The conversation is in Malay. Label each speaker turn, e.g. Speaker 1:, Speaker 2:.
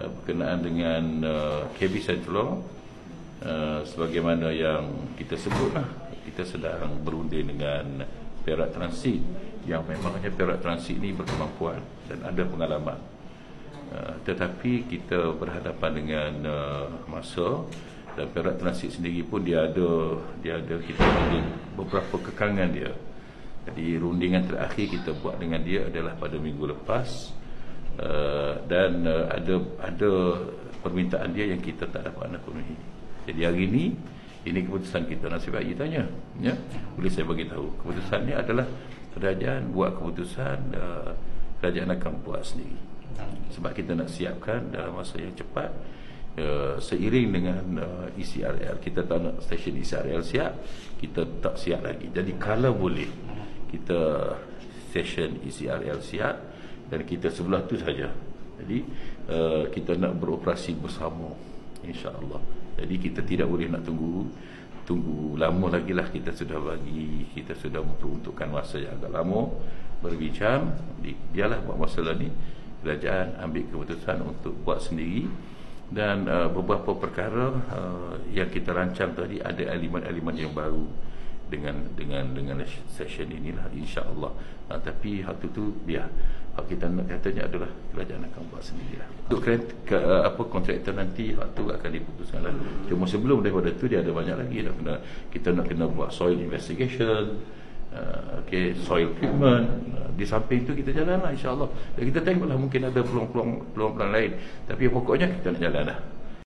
Speaker 1: berkenaan dengan KB Central, sebagaimana yang kita sebutlah, kita sedang berunding dengan Perak Transit yang memangnya Perak Transit ini berkemampuan dan ada pengalaman. Tetapi kita berhadapan dengan masa, dan Perak Transit sendiri pun dia ada kita ada beberapa kekangan dia. Jadi rundingan terakhir kita buat dengan dia adalah pada minggu lepas, dan ada permintaan dia yang kita tak dapat nak penuhi. Jadi hari ini keputusan kita. Nasib baik you tanya, ya, boleh saya bagi tahu. Keputusan ni adalah kerajaan buat keputusan, kerajaan akan buat sendiri. Sebab kita nak siapkan dalam masa yang cepat, seiring dengan ECRL. Kita tak nak stesen ECRL siap, kita tak siap lagi. Jadi kalau boleh kita stesen ECRL siap, dan kita sebelah tu saja. Jadi kita nak beroperasi bersama, insya-Allah. Jadi kita tidak boleh nak tunggu lama lagi lah. Kita sudah memperuntukkan masa yang agak lama berbincang. Biarlah buat masalah ni kerajaan ambil keputusan untuk buat sendiri, dan beberapa perkara yang kita rancang tadi ada elemen-elemen yang baru dengan session inilah, insya-Allah. Tapi hal tu biar hak kita nak katanya adalah kerajaan akan buat sendirilah. Untuk kontraktor nanti hak tu akan diputuskan lah. Cuma sebelum daripada tu dia ada banyak lagi kita nak kena buat soil investigation, soil treatment. Di samping tu kita jalan lah, insya-Allah. Dan kita tengoklah mungkin ada peluang-peluang lain. Tapi pokoknya kita nak jalan lah.